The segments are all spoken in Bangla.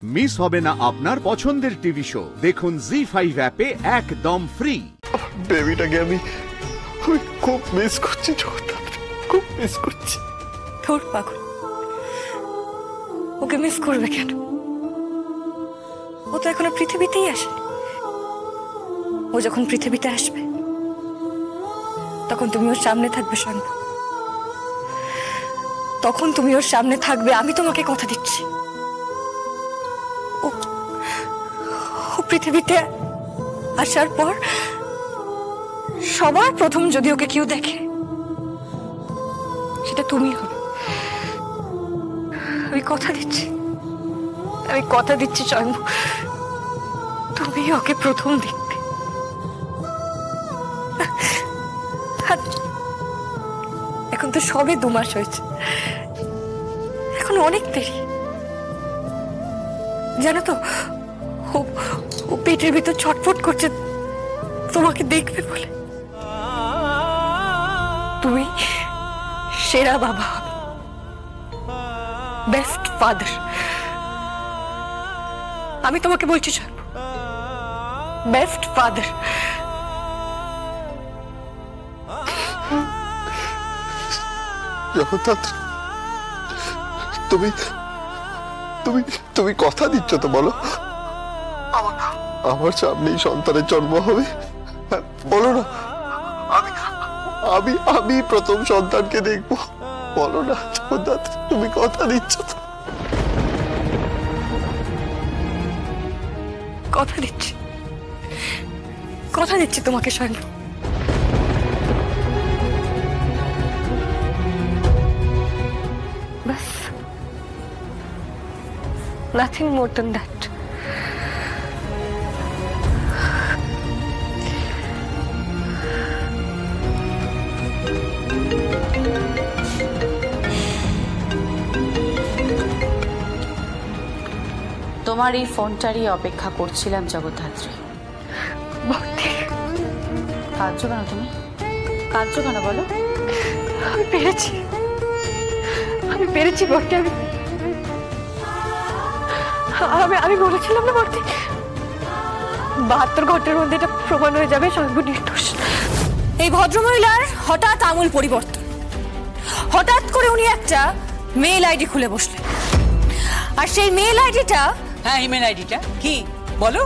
মিস হবে না আপনার পছন্দের টিভি শো। দেখুন জি5 অ্যাপে একদম ফ্রি। বেবিটাকে আমি খুব মিস করছি, খুব মিস করছি। তোর পাগল, ওকে মিস করবে কেন? ও তো এখনো পৃথিবীতেই আসে। ও যখন পৃথিবীতে আসবে তখন তুমি ওর সামনে থাকবে শান্ত, তখন তুমি ওর সামনে থাকবে। আমি তোমাকে কথা দিচ্ছি, ও পৃথিবীতে আসার পর সবার প্রথম যদি ওকে কেউ দেখে সেটা তুমি হবে। আমি কথা দিচ্ছি স্বয়ং, তুমি ওকে প্রথম দেখবে। এখন তো সবে 2 মাস হয়েছে, এখন অনেক দেরি। জানো তো ও পেটের ভিতর ছটফট করছে তোমাকে দেখবে বলে। তুমি সেরা বাবা হবে, বেস্ট ফাদার। আমি তোমাকে বলছি সর্ব, বেস্ট ফাদার। জগদ্ধাত্রী, তুমি তুমি তুমি কথা দিচ্ছ তো? বলো, আমার সামনেই সন্তানের জন্ম হবে। বলো না, আমি আমি প্রথম সন্তানকে দেখবো। বলো না জগদ্ধাত্রী, তুমি কথা দিচ্ছ তো? কথা দিচ্ছি তোমাকে স্বয়ং। বাস, nothing more than that. তোমার এই ফোনটারই অপেক্ষা করছিলাম জগদ্ধাত্রী। কাঁদছো কেন তুমি? কাঁদছো কেন বলো? আমি পেরেছি বর্তি। আমি বলেছিলাম না বর্তি, 72 ঘন্টার মধ্যে এটা প্রমাণ হয়ে যাবে সর্ব নির্দোষ। এই ভদ্রমহিলার হঠাৎ আমূল পরিবর্তন। হঠাৎ করে উনি একটা মেল আইডি খুলে বসলেন, আর সেই মেল আইডিটা... হ্যাঁ, ইমেল আইডিটা কি? বলো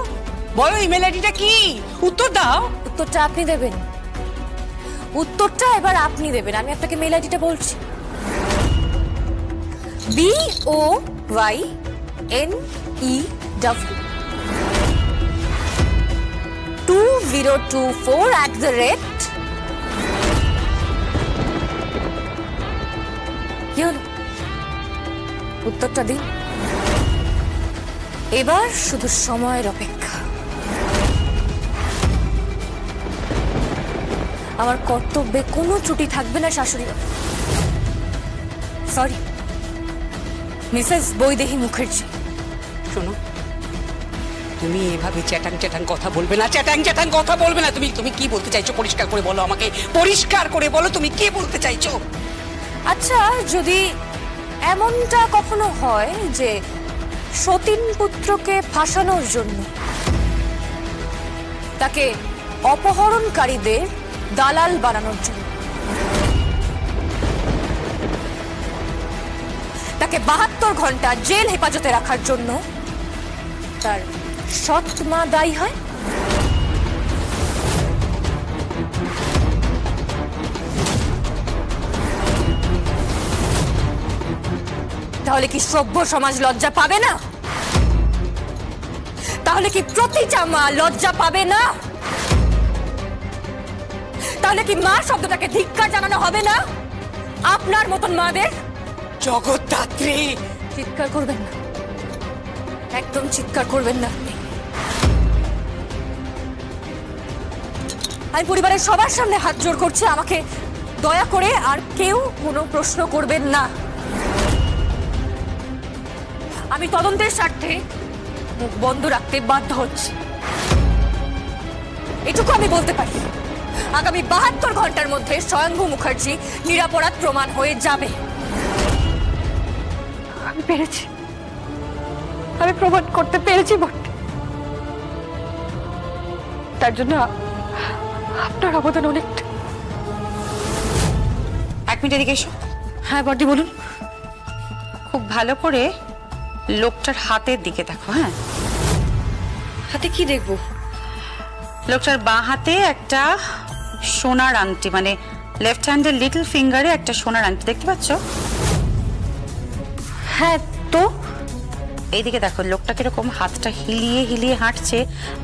বলো, ইমেল আইডিটা কি? উত্তর দাও। উত্তরটা আপনি দেবেন, উত্তরটা এবার আপনি দেবেন। আমি আপনাকে মেল আইডিটা বলছি। BOYNEW2024 কি হলো? উত্তরটা দিন। এবার শুধু সময়ের অপেক্ষা। আমার কর্তব্যে কোনো ত্রুটি থাকবে না শাশুড়ি। Sorry, Mrs Vaidehi Mukherjee. শোনো, তুমি এভাবে চ্যাটাং কথা বলবে না, চ্যাটাং কথা বলবে না। তুমি কি বলতে চাইছো পরিষ্কার করে বলো আমাকে, পরিষ্কার করে বলো তুমি কি বলতে চাইছো। আচ্ছা, যদি এমনটা কখনো হয় যে সতীন পুত্রকে ফাঁসানোর জন্য তাকে অপহরণকারীদের দালাল বানানোর জন্য তাকে 72 ঘন্টা জেল হেফাজতে রাখার জন্য তার সৎ মা দায়ী হয়, তাহলে কি সভ্য সমাজ লজ্জা পাবে না? তাহলে কি প্রতিটা মা লজ্জা পাবে না? তাহলে কি মা শব্দটাকে ধিক্কার জানানো হবে না আপনার মতন মাদের? জগদ্ধাত্রী, চিৎকার করবেন না, একদম চিৎকার করবেন না আপনি। আমি পরিবারের সবার সামনে হাত জোড় করছি, আমাকে দয়া করে আর কেউ কোনো প্রশ্ন করবেন না। আমি তদন্তের স্বার্থে মুখ বন্ধ রাখতে বাধ্য হচ্ছি, এটুকু আমি বলতে পারি। আগামী 72 ঘন্টার মধ্যে স্বয়ংভূ মুখার্জি নিরপরাধ প্রমাণ হয়ে যাবে। আমি পেরেছি, আমি প্রমাণ করতে পেরেছি বটে। তার জন্য আপনার অবদান অনেকটা। এক মিনিট এদিকে এসো। হ্যাঁ বটে, বলুন। খুব ভালো করে লোকটার হাতের দিকে দেখো। হ্যাঁ, হাতে কি দেখবো? লোকটার বাঁ হাতে একটা সোনার আংটি, মানে লেফট হ্যান্ডের লিটল ফিঙ্গারে একটা সোনার আংটি দেখতে পাচ্ছ? হ্যাঁ, তো এইদিকে দেখো, লোকটা কিরকম হাতটা হিলিয়ে হিলিয়ে হাঁটছে।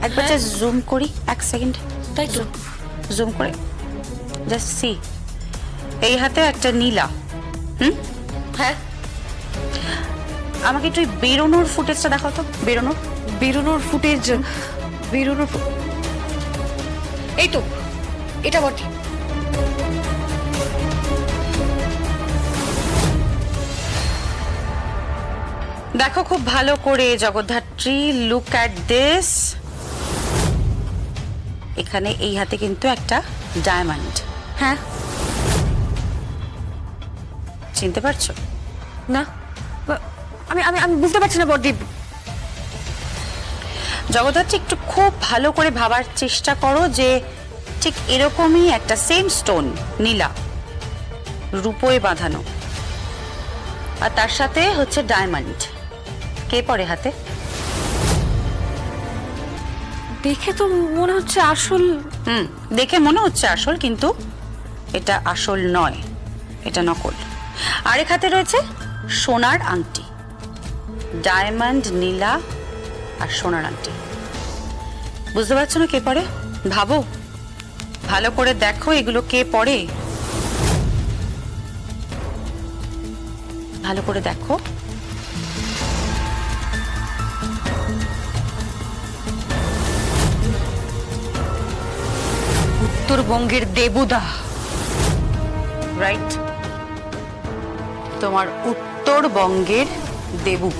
একবার জাস্ট জুম করি, এক সেকেন্ড। তাই তো, জুম করে জাস্ট সি। এই হাতে একটা নীলা। হ্যাঁ। আমাকে একটু বেরোনোর ফুটেজটা দেখাও তো। বেরোনোর ফুটেজ, এই তো, এটা বটে। দেখো খুব ভালো করে জগদ্ধাত্রী, লুক অ্যাট দিস। এখানে এই হাতে কিন্তু একটা ডায়মন্ড। হ্যাঁ। চিনতে পারছো? না, আমি আমি আমি বুঝতে পারছি না বটে। জগদ্ধাত্রী, একটু খুব ভালো করে ভাবার চেষ্টা করো যে ঠিক এরকমই একটা সেম স্টোন, নীলা, রূপোয় বাঁধানো, আর তার সাথে হচ্ছে ডায়মন্ড। কে পরে হাতে? দেখে তো মনে হচ্ছে আসল। দেখে মনে হচ্ছে আসল, কিন্তু এটা আসল নয়, এটা নকল। আরেক হাতে রয়েছে সোনার আংটি, ডায়মন্ড, নীলা আর সোনার আংটি। বুঝতে পারছো না কে পরে? ভাবো, ভালো করে দেখো এগুলো কে পরে। ভালো করে দেখো। উত্তরবঙ্গের দেবুদা। রাইট, তোমার উত্তরবঙ্গের দেবু।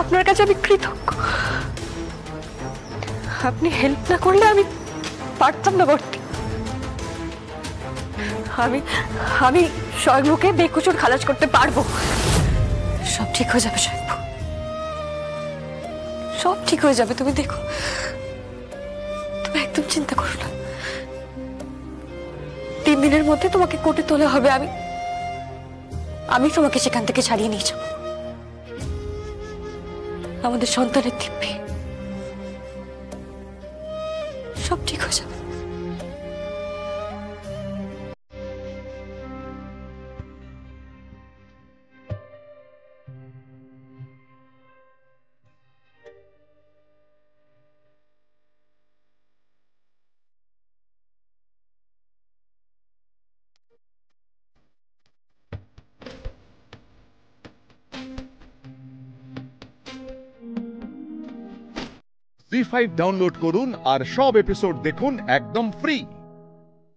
আপনার কাছে আমি কৃতজ্ঞ। আপনি হেল্প না করলে আমি পারতাম না বটে। আমি আমি স্বয়ংকে বেকুচুর খালাস করতে পারবো। সব ঠিক হয়ে যাবে স্বয়ং, সব ঠিক হয়ে যাবে। তুমি দেখো, তুমি একদম চিন্তা করো না। 3 দিনের মধ্যে তোমাকে কোর্টে তোলা হবে। আমি তোমাকে সেখান থেকে ছাড়িয়ে নিয়ে যাবো। আমাদের সন্তানের দিব্যি সব ঠিক হয়ে যাবে। Zee5 ডাউনলোড করুন আর সব এপিসোড দেখুন একদম ফ্রি।